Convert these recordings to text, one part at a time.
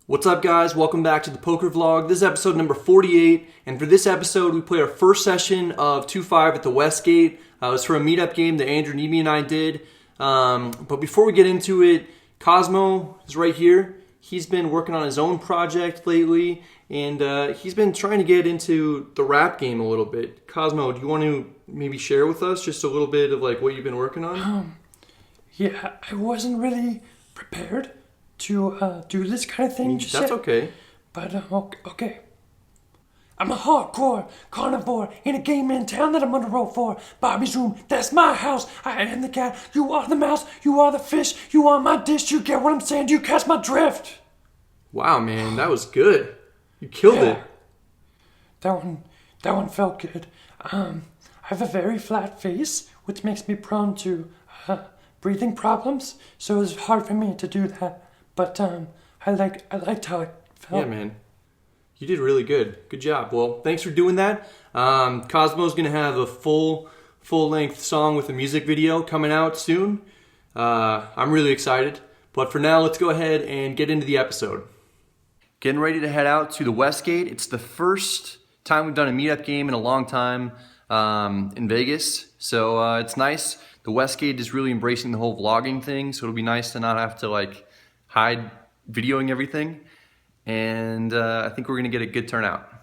What's up, guys? Welcome back to the poker vlog. This is episode number 48, and for this episode we play our first session of 2-5 at the Westgate. It was for a meetup game that Andrew, Nemi, and I did. But before we get into it, Cosmo is right here. He's been working on his own project lately, and he's been trying to get into the rap game a little bit. Cosmo, do you want to maybe share with us just a little bit of like what you've been working on? Yeah, I wasn't really prepared to do this kind of thing. That's okay. But, okay. I'm a hardcore carnivore in a game in town that I'm gonna roll for. Bobby's room, that's my house. I am the cat, you are the mouse, you are the fish, you are my dish. You get what I'm saying? Do you catch my drift? Wow, man, that was good. You killed it. That one felt good. I have a very flat face, which makes me prone to breathing problems, so it's hard for me to do that. But I liked how it felt. Yeah, man. You did really good. Good job. Well, thanks for doing that. Cosmo's going to have a full-length song with a music video coming out soon. I'm really excited. But for now, let's go ahead and get into the episode. Getting ready to head out to the Westgate. It's the first time we've done a meetup game in a long time in Vegas. So it's nice. The Westgate is really embracing the whole vlogging thing. So it'll be nice to not have to hide videoing everything. And I think we're going to get a good turnout.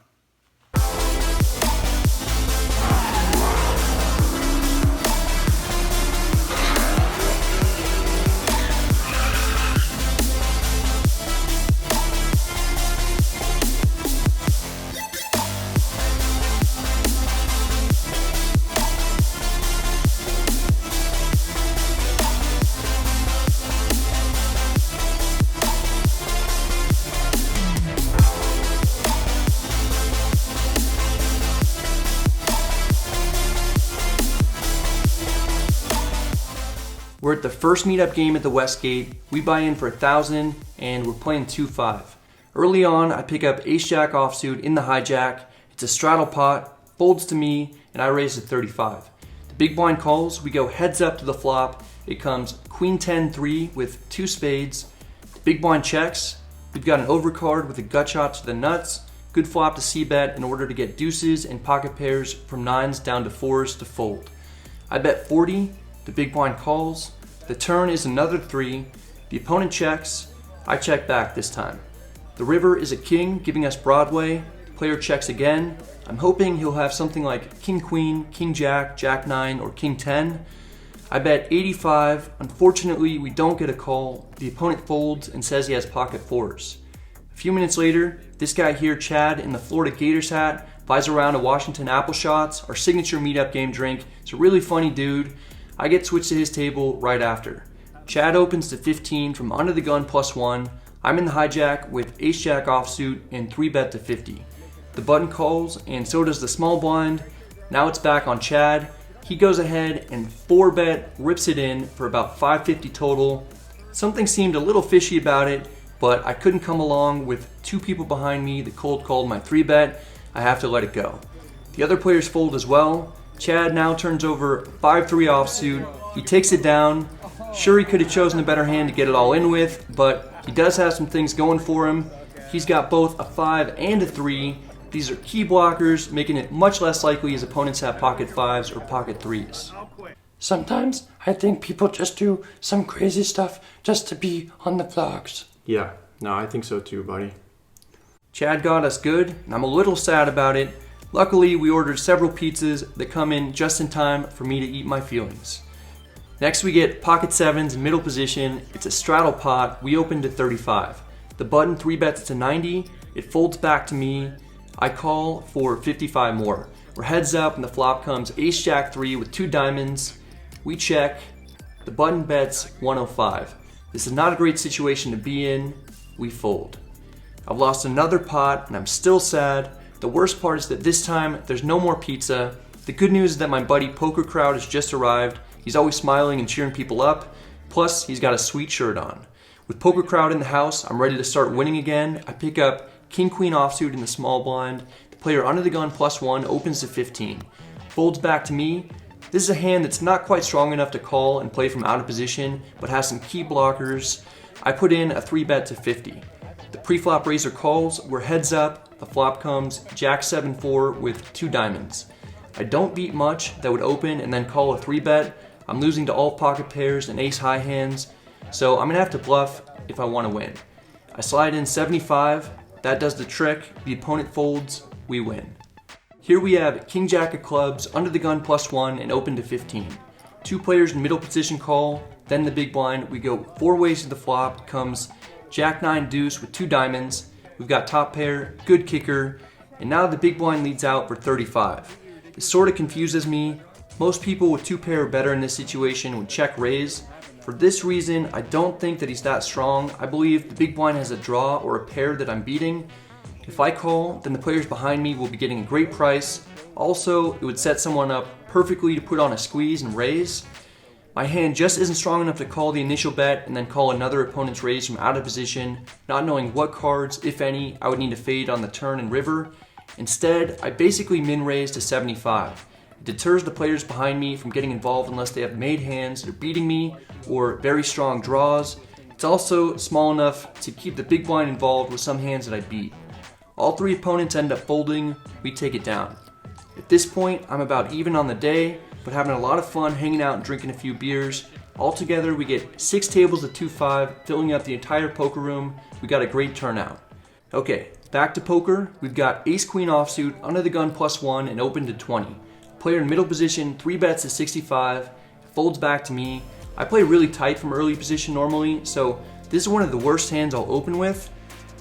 We're at the first meetup game at the Westgate. We buy in for 1,000 and we're playing 2-5. Early on, I pick up ace-jack offsuit in the hijack. It's a straddle pot, folds to me, and I raise to 35. The big blind calls, we go heads up to the flop. It comes queen 10-3 with 2 spades. The big blind checks. We've got an overcard with a gut shot to the nuts. Good flop to c-bet in order to get deuces and pocket pairs from 9s down to 4s to fold. I bet 40. The big blind calls. The turn is another 3. The opponent checks. I check back this time. The river is a king, giving us Broadway. The player checks again. I'm hoping he'll have something like king queen, king jack, jack 9, or king 10. I bet 85. Unfortunately, we don't get a call. The opponent folds and says he has pocket 4s. A few minutes later, this guy here, Chad, in the Florida Gators hat, buys around a Washington Apple Shots, our signature meetup game drink. He's a really funny dude. I get switched to his table right after. Chad opens to 15 from under the gun +1. I'm in the hijack with ace-jack offsuit and 3-bet to 50. The button calls and so does the small blind. Now it's back on Chad. He goes ahead and 4-bet rips it in for about 550 total. Something seemed a little fishy about it, but I couldn't come along with 2 people behind me that cold called my 3-bet. I have to let it go. The other players fold as well. Chad now turns over 5-3 offsuit. He takes it down. Sure, he could have chosen a better hand to get it all in with, but he does have some things going for him. He's got both a 5 and a 3. These are key blockers, making it much less likely his opponents have pocket 5s or pocket 3s. Sometimes I think people just do some crazy stuff just to be on the vlogs. Yeah, no, I think so too, buddy. Chad got us good, and I'm a little sad about it. Luckily, we ordered several pizzas that come in just in time for me to eat my feelings. Next, we get pocket 7s in middle position. It's a straddle pot. We open to 35. The button 3-bets to 90. It folds back to me. I call for 55 more. We're heads up and the flop comes ace-jack 3 with 2 diamonds. We check. The button bets 105. This is not a great situation to be in. We fold. I've lost another pot and I'm still sad. The worst part is that this time there's no more pizza. The good news is that my buddy Poker Crowd has just arrived. He's always smiling and cheering people up. Plus, he's got a sweet shirt on. With Poker Crowd in the house, I'm ready to start winning again. I pick up king queen offsuit in the small blind. The player under the gun +1 opens to 15. Folds back to me. This is a hand that's not quite strong enough to call and play from out of position, but has some key blockers. I put in a 3-bet to 50. The pre-flop raiser calls, we're heads up, the flop comes Jack 7-4 with 2 diamonds. I don't beat much that would open and then call a 3-bet. I'm losing to all pocket pairs and ace high hands, so I'm gonna have to bluff if I wanna win. I slide in 75, that does the trick, the opponent folds, we win. Here we have King Jack of clubs, under the gun +1 and open to 15. 2 players in middle position call, then the big blind, we go 4 ways to the flop, comes Jack 9 deuce with 2 diamonds, we've got top pair, good kicker, and now the big blind leads out for 35. This sort of confuses me. Most people with 2 pair or better in this situation would check raise. For this reason, I don't think that he's that strong. I believe the big blind has a draw or a pair that I'm beating. If I call, then the players behind me will be getting a great price. Also, it would set someone up perfectly to put on a squeeze and raise. My hand just isn't strong enough to call the initial bet and then call another opponent's raise from out of position, not knowing what cards, if any, I would need to fade on the turn and river. Instead, I basically min raise to 75. It deters the players behind me from getting involved unless they have made hands that are beating me or very strong draws. It's also small enough to keep the big blind involved with some hands that I beat. All 3 opponents end up folding, we take it down. At this point, I'm about even on the day, but having a lot of fun hanging out and drinking a few beers. Altogether, we get 6 tables of 2-5, filling up the entire poker room. We got a great turnout. Okay, back to poker. We've got ace queen offsuit, under the gun +1 and open to 20. Player in middle position, 3 bets to 65, folds back to me. I play really tight from early position normally, so this is one of the worst hands I'll open with.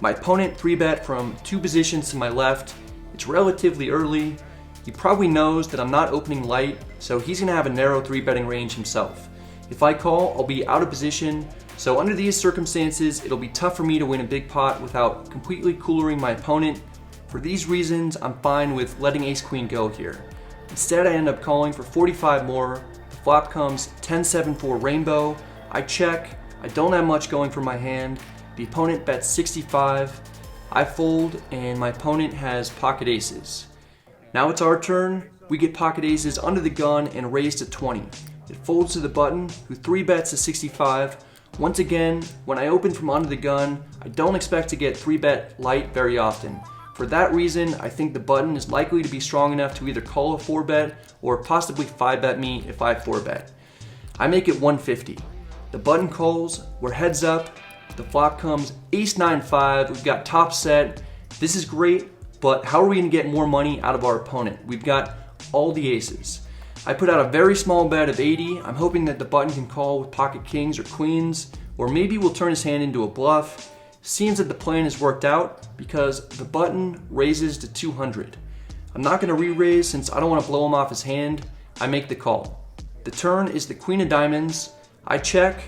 My opponent 3-bet from 2 positions to my left. It's relatively early. He probably knows that I'm not opening light, so he's gonna have a narrow 3-betting range himself. If I call, I'll be out of position, so under these circumstances, it'll be tough for me to win a big pot without completely coolering my opponent. For these reasons, I'm fine with letting ace queen go here. Instead, I end up calling for 45 more. The flop comes 10-7-4 rainbow. I check, I don't have much going for my hand. The opponent bets 65. I fold, and my opponent has pocket aces. Now it's our turn. We get pocket aces under the gun and raise to 20. It folds to the button, who 3-bets to 65. Once again, when I open from under the gun, I don't expect to get 3-bet light very often. For that reason, I think the button is likely to be strong enough to either call a 4-bet or possibly 5-bet me if I 4-bet. I make it 150. The button calls, we're heads up. The flop comes ace 9-5, we've got top set. This is great, but how are we gonna get more money out of our opponent? We've got all the aces. I put out a very small bet of 80. I'm hoping that the button can call with pocket kings or queens, or maybe we'll turn his hand into a bluff. Seems that the plan has worked out because the button raises to 200. I'm not gonna re-raise since I don't wanna blow him off his hand. I make the call. The turn is the queen of diamonds. I check.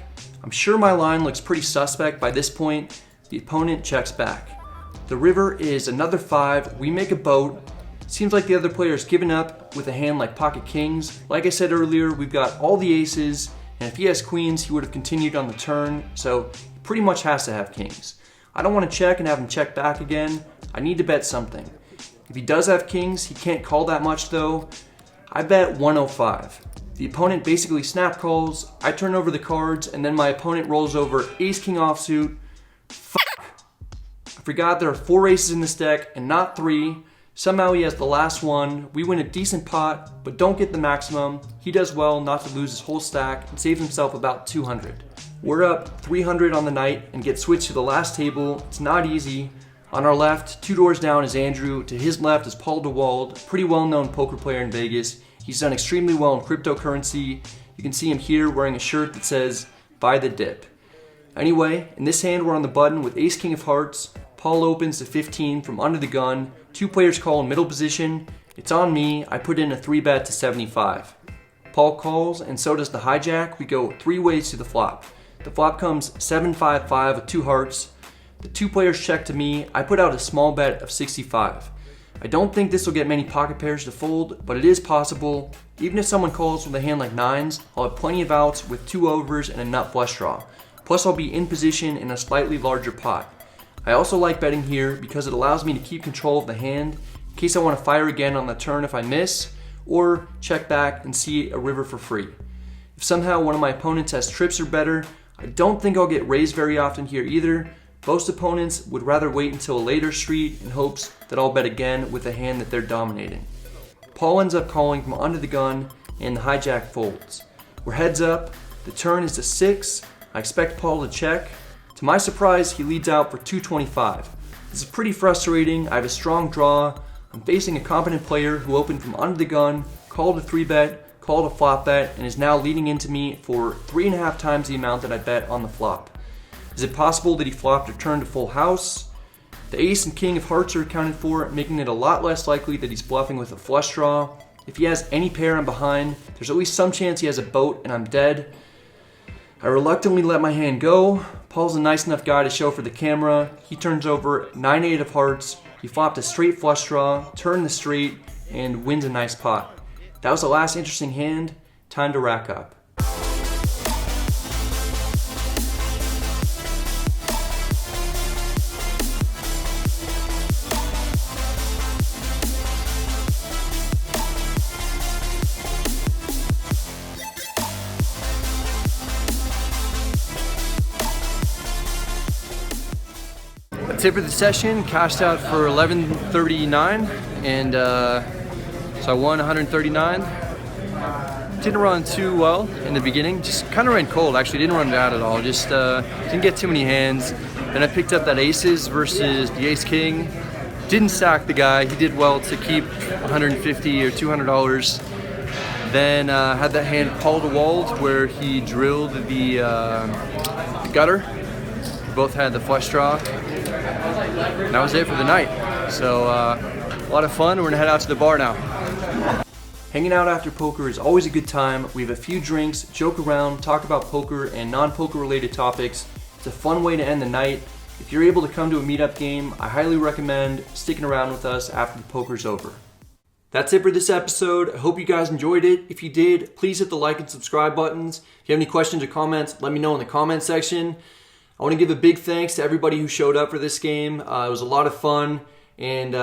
I'm sure my line looks pretty suspect by this point. The opponent checks back. The river is another 5. We make a boat. Seems like the other player has given up with a hand like pocket kings. Like I said earlier, we've got all the aces, and if he has queens, he would have continued on the turn, so he pretty much has to have kings. I don't want to check and have him check back again. I need to bet something. If he does have kings, he can't call that much though. I bet 105. The opponent basically snap calls, I turn over the cards, and then my opponent rolls over ace king offsuit. I forgot there are 4 aces in this deck and not 3. Somehow he has the last one. We win a decent pot, but don't get the maximum. He does well not to lose his whole stack and saves himself about 200. We're up 300 on the night and get switched to the last table. It's not easy. On our left, 2 doors down is Andrew. To his left is Paul DeWald, a pretty well-known poker player in Vegas. He's done extremely well in cryptocurrency. You can see him here wearing a shirt that says, "Buy the dip." Anyway, in this hand we're on the button with ace king of hearts. Paul opens to 15 from under the gun. 2 players call in middle position. It's on me. I put in a 3-bet to 75. Paul calls, and so does the hijack. We go 3 ways to the flop. The flop comes 7-5-5 with 2 hearts. The 2 players check to me. I put out a small bet of 65. I don't think this will get many pocket pairs to fold, but it is possible. Even if someone calls with a hand like 9s, I'll have plenty of outs with 2 overs and a nut flush draw. Plus I'll be in position in a slightly larger pot. I also like betting here because it allows me to keep control of the hand in case I want to fire again on the turn if I miss, or check back and see a river for free. If somehow one of my opponents has trips or better, I don't think I'll get raised very often here either, Most opponents would rather wait until a later street in hopes that I'll bet again with a hand that they're dominating. Paul ends up calling from under the gun and the hijack folds. We're heads up, the turn is to 6, I expect Paul to check. To my surprise, he leads out for 225. This is pretty frustrating, I have a strong draw, I'm facing a competent player who opened from under the gun, called a 3-bet, called a flop bet, and is now leading into me for 3.5 times the amount that I bet on the flop. Is it possible that he flopped or turned to full house? The ace and king of hearts are accounted for, making it a lot less likely that he's bluffing with a flush draw. If he has any pair I'm behind, there's at least some chance he has a boat and I'm dead. I reluctantly let my hand go. Paul's a nice enough guy to show for the camera. He turns over 9-8 of hearts. He flopped a straight flush draw, turned the straight, and wins a nice pot. That was the last interesting hand. Time to rack up. Tip of the session, cashed out for 1139, and so I won 139. Didn't run too well in the beginning, just kind of ran cold. Actually, didn't run bad at all. Just didn't get too many hands. Then I picked up that aces versus the ace king. Didn't stack the guy. He did well to keep $150 or $200. Then had that hand call to walled where he drilled the gutter. We both had the flush draw. And that was it for the night. So a lot of fun. We're gonna head out to the bar now. Hanging out after poker is always a good time. We have a few drinks, joke around, talk about poker and non-poker related topics. It's a fun way to end the night. If you're able to come to a meetup game, I highly recommend sticking around with us after the poker's over. That's it for this episode. I hope you guys enjoyed it. If you did, please hit the like and subscribe buttons. If you have any questions or comments, let me know in the comment section. I want to give a big thanks to everybody who showed up for this game. It was a lot of fun, and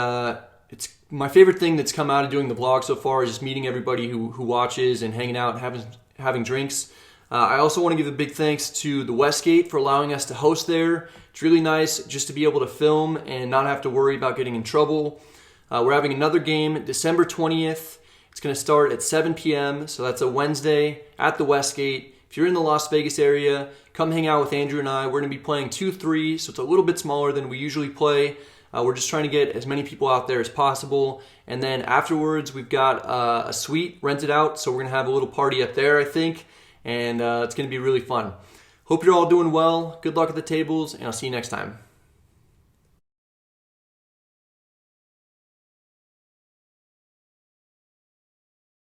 it's my favorite thing that's come out of doing the vlog so far is just meeting everybody who watches and hanging out and having drinks. I also want to give a big thanks to the Westgate for allowing us to host there. It's really nice just to be able to film and not have to worry about getting in trouble. We're having another game December 20th. It's going to start at 7 p.m., so that's a Wednesday at the Westgate. If you're in the Las Vegas area, come hang out with Andrew and I. We're going to be playing 2-3, so it's a little bit smaller than we usually play. We're just trying to get as many people out there as possible. And then afterwards, we've got a suite rented out, so we're going to have a little party up there, I think. And it's going to be really fun. Hope you're all doing well. Good luck at the tables, and I'll see you next time.